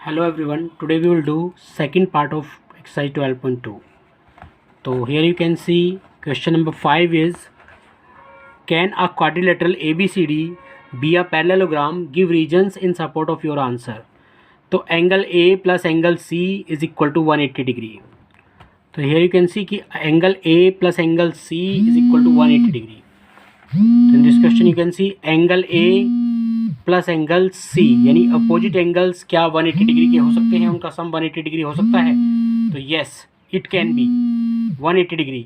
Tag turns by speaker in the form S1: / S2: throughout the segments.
S1: Hello everyone, today we will do second part of exercise 12.2. So here you can see question number 5 is, can a quadrilateral ABCD be a parallelogram? Give reasons in support of your answer. तो angle A plus angle C is equal to 180 degree. तो here you can see कि angle A plus angle C is equal to 180 degree. तो in this question you can see angle A plus angle C यानी opposite angles क्या 180 degree के हो सकते हैं, उनका सम 180 डिग्री हो सकता है. तो yes it can be 180 degree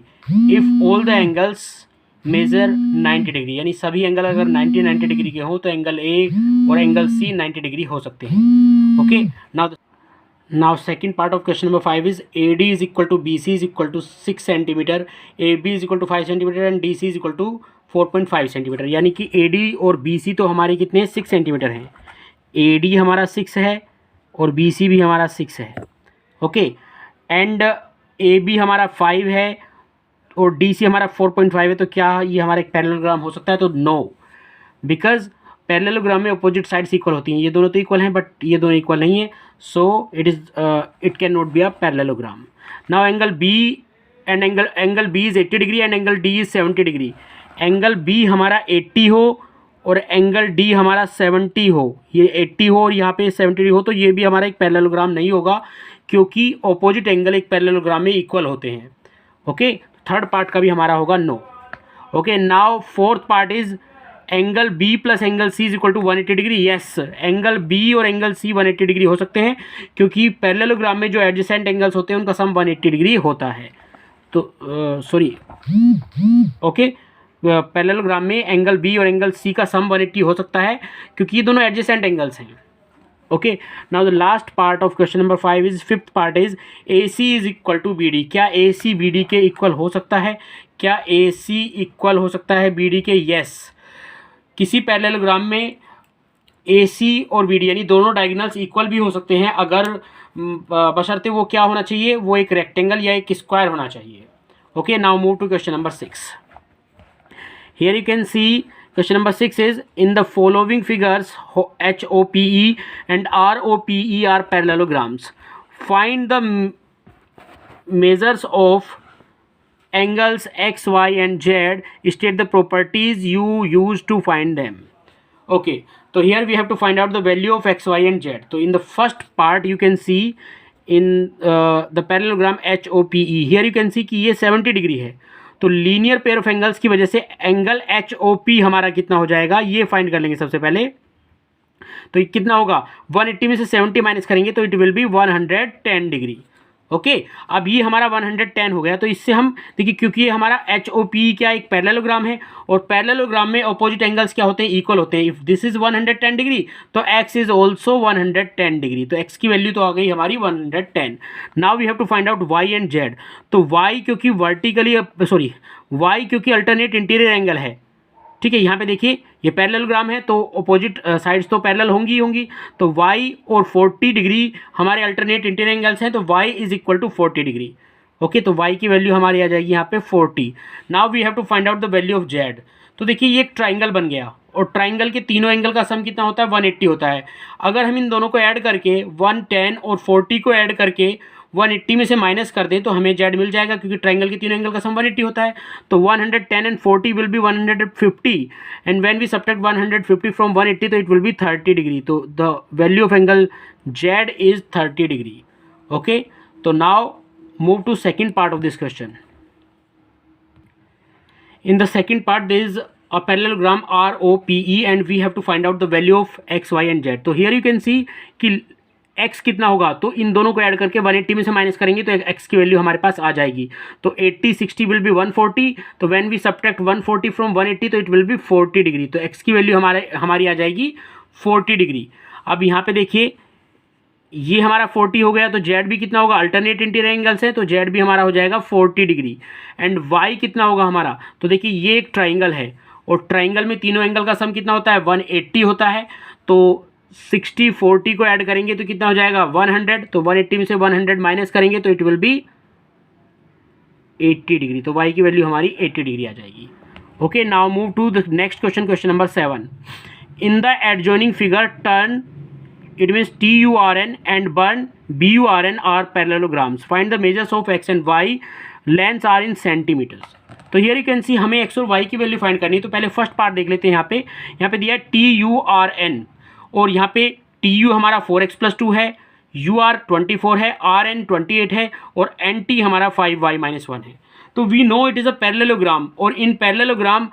S1: if all the angles measure 90 degree, यानी सभी एंगल अगर 90 डिग्री के हो तो एंगल A और एंगल C 90 डिग्री हो सकते हैं. Okay, now second part of question number 5 is AD is equal to BC is equal to 6 centimetre, AB is equal to 5 centimetre and DC is equal to 4.5 centimetre. यानी कि AD और BC तो हमारे कितने 6 centimetre हैं. AD हमारा 6 है और BC भी हमारा 6 है. ओके, एंड AB हमारा 5 है और DC हमारा 4.5 है. तो क्या ये हमारा एक पैरेललोग्राम हो सकता है? तो नो, बिकॉज पैरेललोग्राम में अपोजिट साइड्स इक्वल होती हैं. ये दोनों तो इक्वल हैं बट ये दोनों इक्वल नहीं है. So it can not be a parallelogram. Now angle B and angle B is 80 degree and angle D is 70 degree. Angle B हमारा 80 हो और एंगल D हमारा 70 हो, ये 80 हो और यहाँ पे 70 हो, तो ये भी हमारा एक पैरेललोग्राम नहीं होगा क्योंकि ऑपोजिट एंगल एक पैरेललोग्राम में इक्वल होते हैं. ओके, थर्ड पार्ट का भी हमारा होगा no. Okay, now fourth part is angle B plus angle C is equal to 180 degree. Yes, angle B और एंगल C 180 डिग्री हो सकते हैं क्योंकि पैरेललोग्राम में जो एडजेसेंट एंगल्स होते हैं उनका सम 180 डिग्री होता है. तो सॉरी, ओके, पैरेललोग्राम में एंगल B और एंगल C का सम 180 हो सकता है क्योंकि ये दोनों एडजेसेंट एंगल्स हैं. Okay, now the last part of question number 5 is fifth part is AC is equal to BD. क्या AC BD के इक्वल हो सकता है? क्या AC इक्वल हो सकता है BD के? यस, किसी पैरेललोग्राम में AC और BD यानी दोनों डायगोनल्स इक्वल भी हो सकते हैं अगर बशर्ते वो क्या होना चाहिए, वो एक रेक्टेंगल या एक स्क्वायर होना चाहिए. Okay, now move to question number 6. Here you can see question number 6 is, in the following figures HOPE and ROPE are parallelograms. Find the measures of angles X, Y and Z. State the properties you use to find them. Okay, so here we have to find out the value of X, Y and Z. So in the first part you can see in the parallelogram HOPE. Here you can see कि ये 70 degree है. तो linear pair of angles की वजह से angle HOP हमारा कितना हो जाएगा ये फाइंड कर लेंगे सबसे पहले. तो ये कितना होगा, 180 में से 70 माइनस करेंगे तो it will B 110 degree. Okay, अब ये हमारा 110 हो गया. तो इससे हम देखिए, क्योंकि ये हमारा HOP क्या एक पैरेललोग्राम है और पैरेललोग्राम में अपोजिट एंगल्स क्या होते हैं, इक्वल होते हैं. इफ दिस इज 110 डिग्री तो x इज ऑल्सो 110 डिग्री. तो x की वैल्यू तो आ गई हमारी 110. Now we have to find out y and z. तो y क्योंकि y क्योंकि अल्टरनेट इंटीरियर एंगल है. ठीक है, यहाँ पे देखिए ये पैरेललोग्राम है तो अपोजिट साइड्स तो पैरेलल होंगी ही होंगी. तो y और 40 डिग्री हमारे अल्टरनेट इंटीरियर एंगल्स हैं तो y is equal to 40 degree. Okay, तो y की वैल्यू हमारी आ जाएगी यहाँ पे 40. Now we have to find out the value of z. तो देखिए ये एक ट्राइंगल बन गया और ट्राइंगल के तीनों एंगल का सम कितना होता है, 180 होता है. अगर हम इन दोनों को ऐड करके 110 और 40 को ऐड करके 180 में से माइनस कर दें तो हमें z मिल जाएगा क्योंकि ट्राइंगल के तीनों एंगल का सम 180 होता है. तो 110 and 40 will be 150 and when we subtract 150 from 180 तो इट विल बी 30 डिग्री. तो the value of angle z is 30 degree. Okay, तो now move to second part of this question. In the second part there is a parallelogram ROPE and we have to find out the value of X, Y and Z. तो here you can see कि x कितना होगा, तो इन दोनों को add करके 180 में से माइनस करेंगे तो x की वैल्यू हमारे पास आ जाएगी. तो 80 60 विल बी 140. तो व्हेन वी सब्ट्रैक्ट 140 फ्रॉम 180 तो इट विल बी 40 डिग्री. तो x की वैल्यू हमारी आ जाएगी 40 डिग्री. अब यहाँ पे देखिए ये हमारा 40 हो गया तो z भी कितना होगा, अल्टरनेट इंटीरियर एंगल्स है तो z भी हमारा हो जाएगा 40 डिग्री. एंड y कितना होगा हमारा, तो देखिए ये एक ट्राइंगल है और ट्राइंगल में तीनों एंगल का सम कितना होता है, 180 होता है. तो 60 40 को ऐड करेंगे तो कितना हो जाएगा 100. तो 180 में से 100 माइनस करेंगे तो इट विल बी 80 डिग्री. तो y की वैल्यू हमारी 80 डिग्री आ जाएगी. Okay, now move to the next question, question number 7. In the adjoining figure turn it means TURN and BURN are parallelograms. Find the measures of x and y, lengths are in centimeters. तो here you can सी हमें x और y की value find करनी है। तो पहले first part देख लेते हैं। यहाँ पे दिया है TURN और यहाँ पे TU हमारा 4x+2 है, UR 24 है, RN 28 है और NT हमारा 5y-1 है। तो we know it is a parallelogram और in parallelogram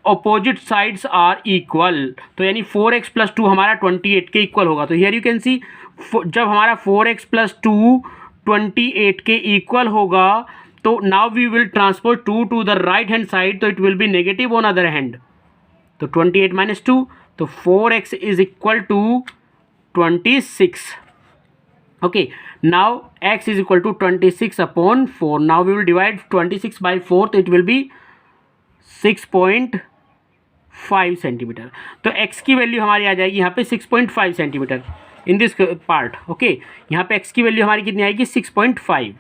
S1: opposite sides are equal. तो यानी 4x+2 हमारा 28 के इक्वल होगा। तो हियर यू कैन सी जब हमारा 4x+2 28 के इक्वल होगा तो now we will transpose 2 to the right hand side, तो it will be negative on other hand. तो 28 - 2, तो 4x is equal to 26. Okay, now x is equal to 26/4. Now we will divide 26 by 4, तो it will be 6.5 centimetre. तो x की value हमारी आ जाएगी यहाँ पे 6.5 centimetre in this part. Okay, यहाँ पे x की वैल्यू हमारी कितनी आएगी 6.5।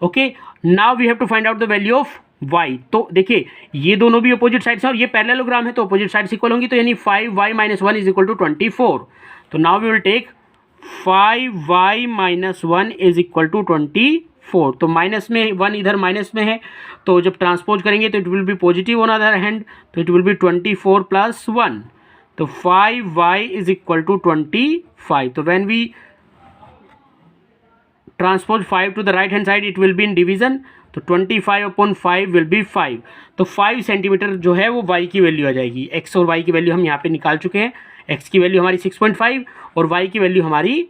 S1: Okay, now we have to find out the value of y। तो देखिए ये दोनों भी अपोजिट साइड्स हैं और ये पैरेललोग्राम है तो अपोजिट साइड्स इक्वल होंगी। तो यानी 5y-1 इज इक्वल टू 24। तो now we will take 5y-1 is equal to 24। तो माइनस में 1 इधर माइनस में है तो जब ट्रांसपोज करेंगे तो it will B positive on other hand, तो इट विल बी 24 + 1। तो 5y इज इक्वल टू 25। तो when we transpose 5 to the right hand side it will be in division, तो 25/5 विल बी 5। तो 5 सेंटीमीटर जो है वो y की value आ जाएगी। x और y की वैल्यू हम यहाँ पे निकाल चुके हैं। x की वैल्यू हमारी 6.5 और y की वैल्यू हमारी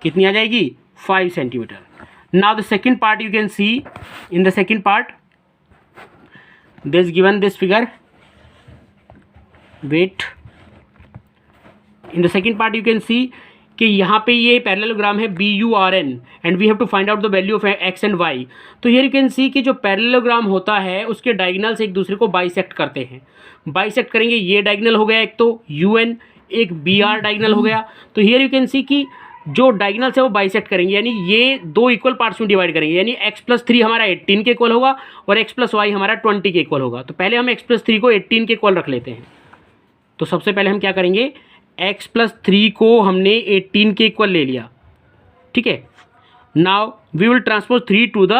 S1: कितनी आ जाएगी 5 centimetre. Now the second part you can see in the second part this given this figure, wait, in the second part you can see कि यहाँ पे ये पैरेललोग्राम है BURN and we have to find out the value of x and y। तो here you can see कि जो parallelogram होता है उसके डायगोनल्स एक दूसरे को बाइसेक्ट करते हैं। बाइसेक्ट करेंगे, ये डायगोनल हो गया एक तो UN, एक BR डायगोनल हो गया। तो हियर यू कैन सी कि जो डायगोनल्स है वो बाइसेक्ट करेंगे, यानी ये दो इक्वल पार्ट्स में डिवाइड करेंगे। यानी x+3 हमारा 18 के इक्वल होगा और x+y हमारा 20 के इक्वल होगा। तो पहले हम x+3 को 18 के इक्वल रख लेते हैं। तो सबसे पहले हम क्या करेंगे, x+3 को हमने 18 के इक्वल ले लिया, ठीक है। Now we will transpose 3 to the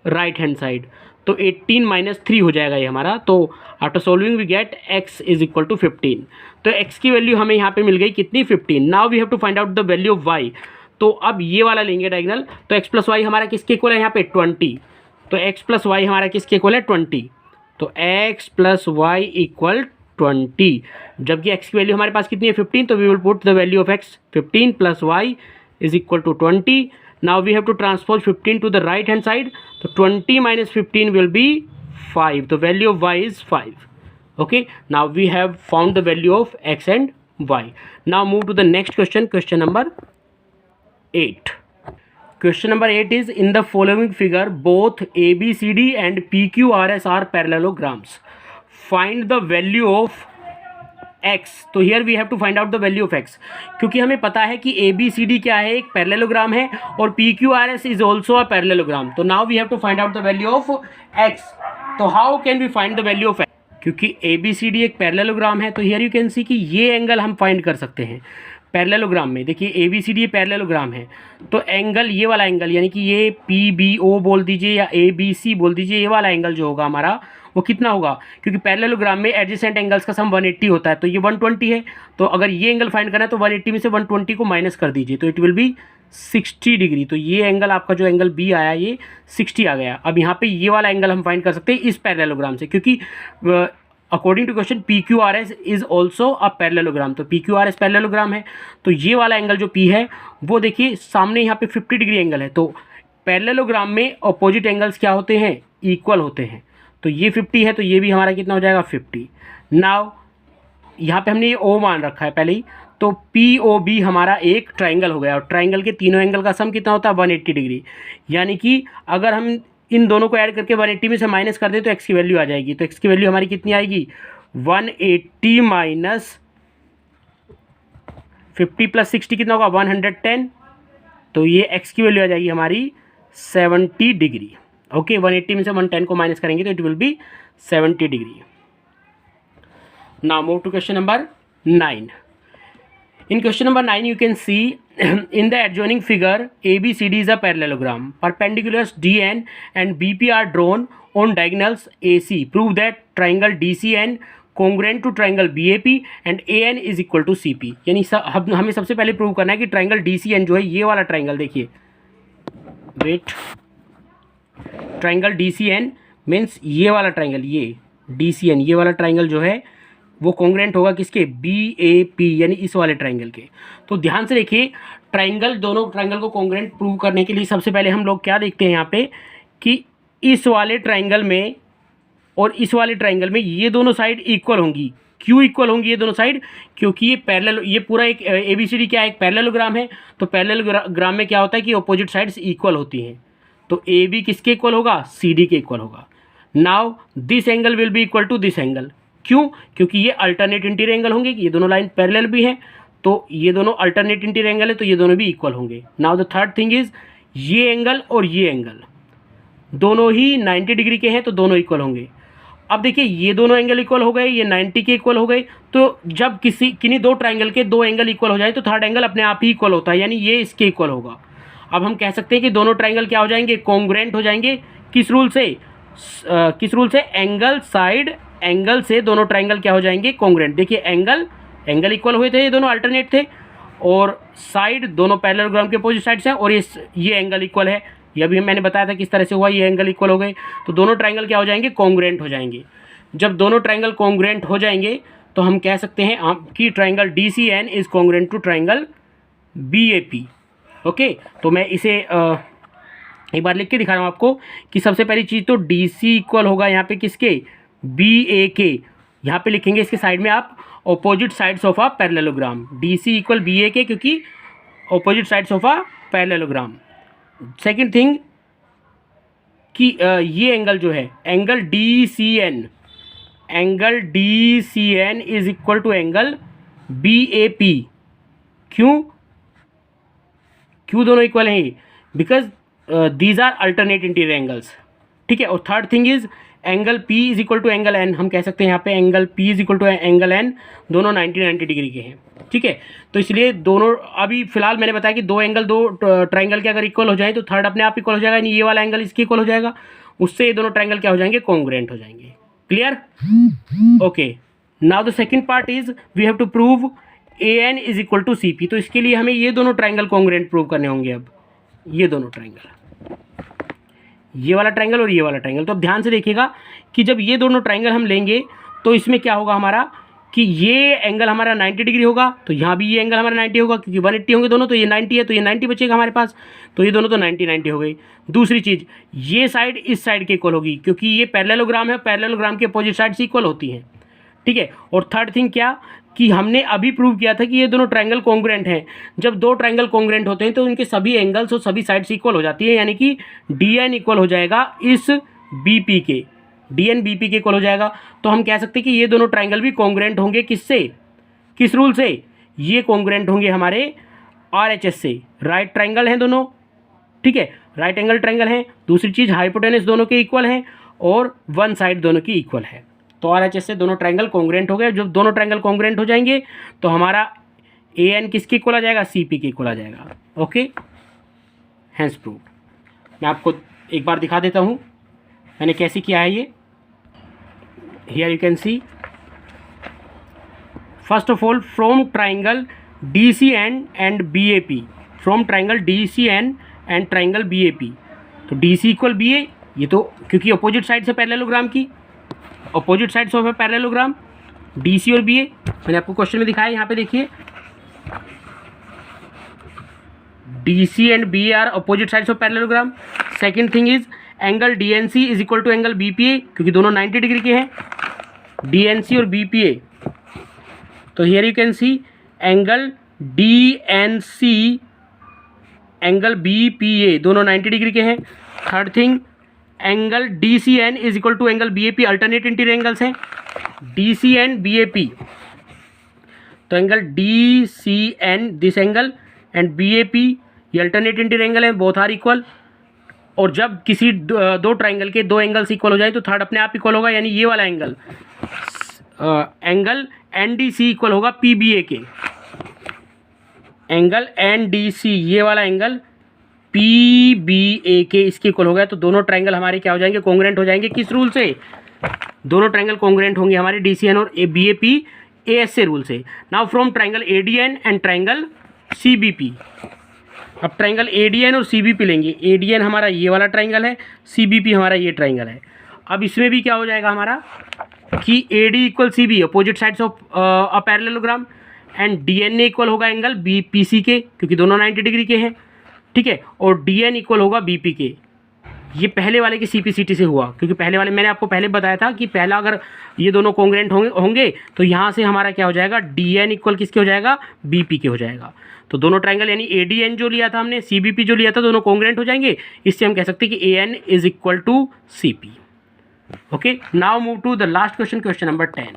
S1: right hand side, तो 18 - 3 हो जाएगा ये हमारा। तो after solving we get x is equal to 15। तो x की वैल्यू हमें यहाँ पे मिल गई कितनी 15। Now we have to find out the value of y। तो अब ये वाला लेंगे डायगोनल, तो x+y हमारा किसके इक्वल है यहाँ पे 20। तो x+y हमारा किसके इक्वल है 20। तो x+y इक्वल 20। जबकि x की वैल्यू हमारे पास कितनी है 15, तो we will put the value of x 15 + y is equal to 20। Now we have to transpose 15 to the right hand side, तो 20 - 15 विल बी 5। तो value of y is 5। Okay, now we have found the value of x and y। Now move to the next question, question number 8. Question number 8 is, in the following figure both ABCD and PQRS are parallelograms. Find the value of x. तो here we have to find out the value of x, क्योंकि हमें पता है कि ABCD क्या है, एक parallelogram है और PQRS is also a parallelogram. तो now we have to find out the value of x. तो how can we find the value of x? क्योंकि ABCD एक पैरेललोग्राम है तो here you can see कि ये एंगल हम फाइंड कर सकते हैं पैरेललोग्राम में। देखिए ABCD ये पैरेललोग्राम है तो एंगल, ये वाला एंगल यानी कि ये PBO बोल दीजिए या ABC बोल दीजिए, ये वाला एंगल जो होगा हमारा वो कितना होगा, क्योंकि पैरेललोग्राम में एडजेसेंट एंगल्स का सम 180 होता है तो ये 120 है। तो अगर ये एंगल फाइंड करना है तो 180 में से 120 को माइनस कर दीजिए तो इट विल बी 60 डिग्री। तो ये एंगल आपका जो एंगल B आया ये 60 आ गया। अब यहाँ पे ये वाला एंगल हम फाइंड कर सकते हैं इस पैरेललोग्राम से, क्योंकि according to question PQRS is also a parallelogram. तो PQRS पैरेललोग्राम है तो ये वाला एंगल जो P है वो देखिए सामने यहाँ पे 50 डिग्री एंगल है। तो पैरेललोग्राम में अपोजिट एंगल्स क्या होते हैं, इक्वल होते हैं। तो ये 50 है तो ये भी हमारा कितना हो जाएगा 50। नाउ यहाँ पे हमने ये O मान रखा है पहले ही, तो POB हमारा एक ट्राइंगल हो गया और ट्राइंगल के तीनों एंगल का सम कितना होता है 180 डिग्री। यानी कि अगर हम इन दोनों को ऐड करके 180 में से माइनस कर दें तो x की वैल्यू आ जाएगी। तो x की वैल्यू हमारी कितनी आएगी 180 माइनस 50 + 60 कितना होगा 110। तो ये x की वैल्यू आ जाएगी हमारी 70 डिग्री। ओके, 180 में से 110 को माइनस करेंगे तो it will be 70 degree. Now move to question number 9. In question number 9 you can see in the adjoining figure ABCD is a parallelogram. Perpendiculars DN and BP are drawn on diagonals AC. Prove that triangle DCN congruent to triangle BAP and AN is equal to CP. यानी हमें सबसे पहले prove करना है कि triangle DCN जो है ये वाला ट्राइंगल, देखिए वेट, ट्राइंगल DCN मीन्स ये वाला ट्राइंगल, ये DCN ये वाला ट्राइंगल जो है वो कॉन्ग्रेंट होगा किसके, BAP यानी इस वाले ट्राइंगल के। तो ध्यान से देखिए, ट्राइंगल, दोनों ट्राइंगल को कॉन्ग्रेंट प्रूव करने के लिए सबसे पहले हम लोग क्या देखते हैं यहाँ पे कि इस वाले ट्राइंगल में और इस वाले ट्राइंगल में ये दोनों साइड इक्वल होंगी। क्यों इक्वल होंगी ये दोनों साइड? क्योंकि ये पैरेलल, ये पूरा एक ABCD क्या है, एक पैरेललोग्राम है। तो पैरेललोग्राम में क्या होता है कि अपोजिट साइड्स इक्वल होती हैं। तो AB किसके इक्वल होगा, CD के इक्वल होगा। Now this angle will be equal to this angle. क्यों? क्योंकि ये अल्टरनेट इंटीरियर एंगल होंगे, ये दोनों लाइन पैरेलल भी हैं, तो ये दोनों अल्टरनेट इंटीरियर एंगल है, तो ये दोनों भी इक्वल होंगे। Now the third thing is, ये एंगल और ये एंगल दोनों ही 90 डिग्री के हैं, तो दोनों इक्वल होंगे। अब देखिए, ये दोनों एंगल इक्वल हो गए, ये 90 के इक्वल हो गए। तो जब किन्हीं दो ट्राइंगल के दो एंगल इक्वल हो जाए तो थर्ड एंगल अपने आप ही इक्वल होता है, यानी ये इसके इक्वल होगा। अब हम कह सकते हैं कि दोनों ट्राइंगल क्या हो जाएंगे, कॉन्ग्रुएंट हो जाएंगे। किस रूल से? एंगल साइड एंगल से दोनों ट्राइंगल क्या हो जाएंगे, कॉन्ग्रुएंट। देखिए एंगल इक्वल हुए थे, ये दोनों अल्टरनेट थे, और साइड दोनों पैरेललोग्राम के अपोजिट साइड्स हैं, और ये एंगल इक्वल है। ये अभी मैंने बताया था किस तरह से हुआ, ये एंगल इक्वल हो गए, तो दोनों ट्राइंगल क्या हो जाएंगे, कॉन्ग्रुएंट हो जाएंगे। जब दोनों ट्राइंगल कॉन्ग्रुएंट हो जाएंगे तो हम कह सकते हैं कि triangle DCN is congruent to triangle BAP। Okay, तो मैं इसे एक बार लिख के दिखा रहा हूँ आपको कि सबसे पहली चीज़ तो DC इक्वल होगा यहाँ पे किसके, BA के। यहाँ पे लिखेंगे इसके साइड में आप opposite sides of a parallelogram, DC equal BA के, क्योंकि opposite sides of a parallelogram. Second thing कि ये एंगल जो है, angle DCN is equal to angle BAP। क्यों दोनों इक्वल हैं? Because these are alternate interior angles. ठीक है। और third thing is angle P is equal to angle N। हम कह सकते हैं यहाँ पे angle P is equal to angle N, दोनों 90 डिग्री के हैं। ठीक है, तो इसलिए दोनों, अभी फिलहाल मैंने बताया कि दो एंगल, दो ट्राइंगल के अगर इक्वल हो जाए तो थर्ड अपने आप इक्वल हो जाएगा, यानी ये वाला एंगल इसके इक्वल हो जाएगा, उससे ये दोनों ट्राइंगल क्या हो जाएंगे, कॉन्ग्रुएंट हो जाएंगे। Clear? Okay, now the second part is we have to prove AN is equal to CP। तो इसके लिए हमें ये दोनों ट्राइंगल कॉन्ग्रुएंट प्रूव करने होंगे। अब ये दोनों ट्राइंगल, ये वाला ट्राइंगल और ये वाला ट्राइंगल। तो अब ध्यान से देखिएगा कि जब ये दोनों ट्राइंगल हम लेंगे तो इसमें क्या होगा हमारा कि ये एंगल हमारा 90 डिग्री होगा, तो यहाँ भी ये एंगल हमारा 90 होगा, क्योंकि 180 होंगे दोनों, तो ये 90 है, तो ये 90 बचेगा हमारे पास, तो ये दोनों तो 90 हो गई। दूसरी चीज़, ये साइड इस साइड के इक्वल होगी, क्योंकि ये पैरेललोग्राम है, पैरेललोग्राम के अपोजिट साइड से इक्वल होती हैं। ठीक है। और थर्ड थिंग क्या कि हमने अभी प्रूव किया था कि ये दोनों ट्राइंगल कॉन्ग्रुएंट हैं। जब दो ट्राइंगल कॉन्ग्रुएंट होते हैं तो उनके सभी एंगल्स और सभी साइड्स इक्वल हो जाती है, यानी कि DN इक्वल हो जाएगा इस BP के, DN BP के इक्वल हो जाएगा। तो हम कह सकते हैं कि ये दोनों ट्राइंगल भी कॉन्ग्रुएंट होंगे किससे, किस रूल से? ये कॉन्ग्रुएंट होंगे हमारे RHS से। राइट ट्राइंगल हैं दोनों, ठीक है, राइट एंगल ट्राइंगल हैं। दूसरी चीज़, हाइपोटेनस दोनों के इक्वल हैं और वन साइड दोनों की इक्वल है, तो RHS से दोनों ट्राइंगल कॉन्ग्रुएंट हो गए। जब दोनों ट्राइंगल कॉन्ग्रुएंट हो जाएंगे तो हमारा AN किसके इक्वल आ जाएगा, CP के इक्वल आ जाएगा। Okay, hence proved. मैं आपको एक बार दिखा देता हूँ मैंने कैसे किया है ये। Here you can C, first of all from triangle DCN and BAP, from triangle DCN and triangle BAP। तो DC इक्वल BA, ये तो क्योंकि अपोजिट साइड से पैरेललोग्राम की, opposite sides of a parallelogram DC और BA। मैंने आपको question में दिखाया, यहाँ पे देखिए DC and BA are opposite sides of parallelogram. Second thing is angle DNC is equal to angle BPA, क्योंकि दोनों 90 डिग्री के हैं, DNC और BPA। तो here you can see angle DNC angle BPA दोनों 90 डिग्री के हैं। Third thing, angle DCN is equal to angle BAP, alternate interior angles हैं, DCN BAP। तो angle DCN this angle and BAP ये alternate interior angle है, both are equal. और जब किसी दो ट्राइंगल के दो एंगल्स इक्वल हो जाए तो थर्ड अपने आप इक्वल होगा, यानी ये वाला एंगल एंगल NDC इक्वल होगा PBA के। एंगल NDC, ये वाला एंगल PBA के इसके इक्वल हो गया। तो दोनों ट्रायंगल हमारे क्या हो जाएंगे, कॉन्ग्रुएंट हो जाएंगे। किस रूल से? दोनों ट्रायंगल कॉन्ग्रुएंट होंगे हमारे DCN और BAP AS से रूल से। Now from triangle ADN and triangle CBP, अब ट्रायंगल ADN और CBP लेंगे। ADN हमारा ये वाला ट्रायंगल है, CBP हमारा ये ट्रायंगल है। अब इसमें भी क्या हो जाएगा हमारा कि AD equal CB, opposite sides of a parallelogram, and DNA equal होगा एंगल BPC के, क्योंकि दोनों 90 डिग्री के हैं, ठीक है। और DN इक्वल होगा BP के। ये पहले वाले की CPCT से हुआ, क्योंकि पहले वाले मैंने आपको पहले बताया था कि पहला अगर ये दोनों कॉन्ग्रुएंट होंगे तो यहाँ से हमारा क्या हो जाएगा, DN इक्वल किसके हो जाएगा, BP के हो जाएगा। तो दोनों ट्रायंगल यानी ADN जो लिया था हमने, CBP जो लिया था, दोनों कॉन्ग्रुएंट हो जाएंगे। इससे हम कह सकते हैं कि AN is equal to CP। Okay, now move to the last question, question number 10।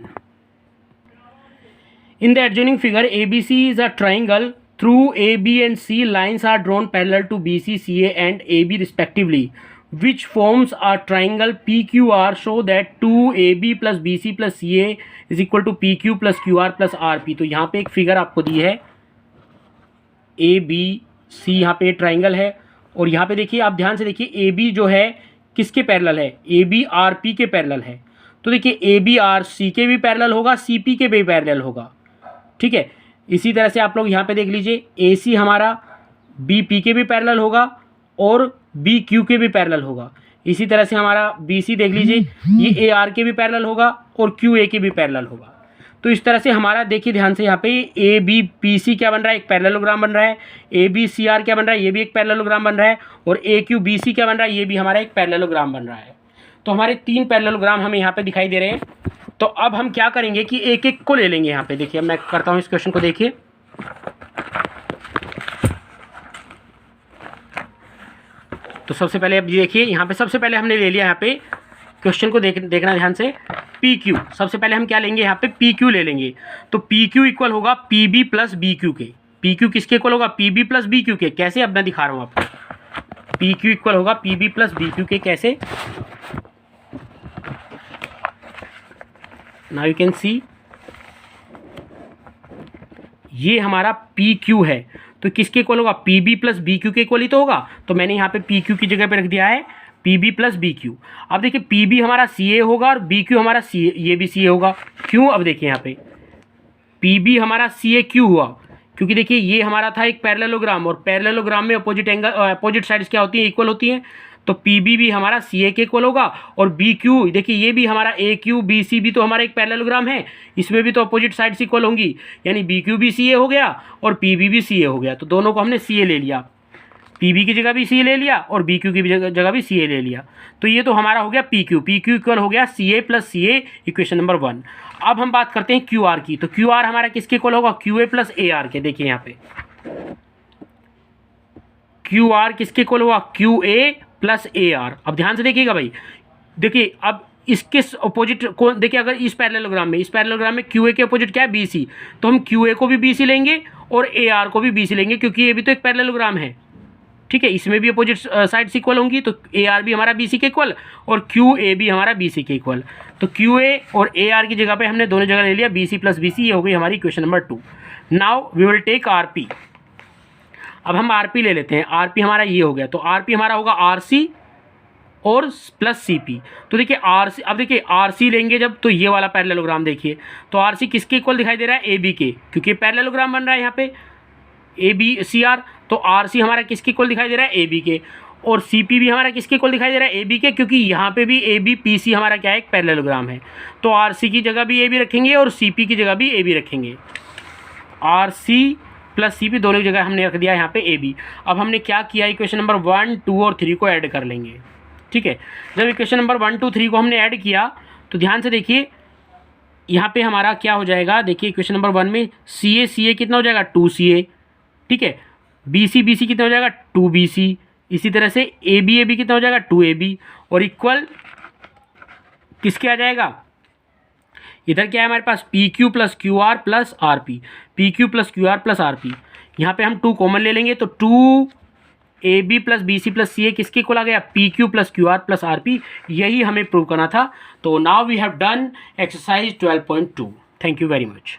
S1: In the adjoining figure, ABC is a triangle. Through AB and C, lines are drawn parallel to BC, CA and AB respectively, which forms a triangle PQR. Show that 2AB plus BC plus CA is equal to PQ plus QR plus RP। तो यहाँ पे एक figure आपको दी है, ABC यहाँ पे triangle है, और यहाँ पे देखिए, आप ध्यान से देखिए, AB जो है किसके पैरेलल है, AB RP के पैरेलल है। तो देखिए AB RC के भी पैरेलल होगा, CP के भी पैरेलल होगा, ठीक है। इसी तरह से आप लोग यहाँ पे देख लीजिए, AC हमारा BP के भी पैरेलल होगा और BQ के भी पैरेलल होगा। इसी तरह से हमारा BC देख लीजिए, ये AR के भी पैरेलल होगा और QA के भी पैरेलल होगा। तो इस तरह से हमारा देखिए ध्यान से, यहाँ पे ABPC क्या बन रहा है, एक पैरेललोग्राम बन रहा है। ABCR क्या बन रहा है, ये भी एक पैरेललोग्राम बन रहा है। और AQBC क्या बन रहा है, ये भी हमारा एक पैरेललोग्राम बन रहा है। तो हमारे 3 पैरेललोग्राम हमें यहाँ पे दिखाई दे रहे हैं। तो अब हम क्या करेंगे कि एक एक को ले लेंगे। यहाँ पे देखिए, मैं करता हूँ इस क्वेश्चन को, देखिए। तो सबसे पहले अब देखिए, यहाँ पे सबसे पहले हमने ले लिया, यहाँ पे क्वेश्चन को देखना ध्यान से, PQ। सबसे पहले हम क्या लेंगे, यहाँ पे PQ ले लेंगे। तो PQ इक्वल होगा PB प्लस BQ के। PQ किसके इक्वल होगा, PB प्लस BQ के। कैसे, अब मैं दिखा रहा हूँ आपको। PQ इक्वल होगा PB प्लस BQ के। कैसे, नाउ यू कैन सी, ये हमारा PQ है, तो किसके इक्वल होगा, PB प्लस BQ के इक्वल ही तो होगा। तो मैंने यहाँ पे PQ की जगह पे रख दिया है PB प्लस BQ। अब देखिए, PB हमारा CA होगा और BQ हमारा CA, ये भी CA होगा। क्यों, अब देखिए यहाँ पे PB हमारा CA क्यों हुआ, क्योंकि देखिए ये हमारा था एक पैरेललोग्राम, और पैरेललोग्राम में अपोजिट साइड्स क्या होती हैं, इक्वल होती हैं। तो PB भी हमारा CA के इक्वल होगा, और BQ देखिए ये भी हमारा AQ BC भी तो हमारा एक पैरेललोग्राम है, इसमें भी तो अपोजिट साइड्स इक्वल होंगी, यानी BQ भी CA हो गया और PB भी CA हो गया। तो दोनों को हमने CA ले लिया, PB की जगह भी CA ले लिया और BQ की जगह भी CA ले लिया। तो ये तो हमारा हो गया PQ इक्वल हो गया CA plus CA, equation number 1। अब हम बात करते हैं QR की। तो QR हमारा किसके इक्वल होगा, QA प्लस AR के। देखिए यहाँ पे QR किसके इक्वल होगा, QA प्लस AR। अब ध्यान से देखिएगा भाई, देखिए अब इसके अपोजिट को देखिए, अगर इस पैरेललोग्राम में QA के अपोजिट क्या है, BC, तो हम QA को भी BC लेंगे और AR को भी BC लेंगे, क्योंकि ये भी तो एक पैरेललोग्राम है, ठीक है। इसमें भी अपोजिट साइड्स इक्वल होंगी, तो AR भी हमारा BC के इक्वल और QA भी हमारा BC के इक्वल। तो QA और AR की जगह पे हमने दोनों जगह ले लिया BC प्लस BC। ये हो गई हमारी equation number 2। Now we will take RP। अब हम RP ले लेते हैं। RP हमारा ये हो गया, तो RP हमारा होगा RC और प्लस CP। तो देखिए RC, अब देखिए RC लेंगे जब, तो ये वाला पैरेललोग्राम देखिए, तो RC किसके इक्वल दिखाई दे रहा है, AB के, क्योंकि पैरेललोग्राम बन रहा है यहाँ पे ABCR। तो RC हमारा किसके इक्वल दिखाई दे रहा है, AB के, और CP भी हमारा किसके इक्वल दिखाई दे रहा है, AB के, क्योंकि यहाँ पे भी ABPC हमारा क्या है, एक पैरेललोग्राम है। तो RC की जगह भी AB रखेंगे और CP की जगह भी AB रखेंगे। RC प्लस CP दोनों की जगह हमने रख दिया यहाँ पे AB। अब हमने क्या किया, इक्वेशन नंबर 1, 2 और 3 को ऐड कर लेंगे, ठीक है। जब इक्वेशन नंबर 1, 2, 3 को हमने ऐड किया, तो ध्यान से देखिए यहाँ पे हमारा क्या हो जाएगा। देखिए इक्वेशन नंबर 1 में CA कितना हो जाएगा, 2CA, ठीक है। BC कितना हो जाएगा, 2BC। इसी तरह से AB कितना हो जाएगा, 2AB, और इक्वल किसके आ जाएगा, इधर क्या है हमारे पास, PQ plus QR plus RP, PQ plus QR plus RP। यहाँ पे हम 2 कॉमन ले लेंगे, तो 2AB plus BC plus CA किसके इक्वल आ गया, PQ plus QR plus RP। यही हमें प्रूव करना था। तो now we have done exercise 12.2। Thank you very much.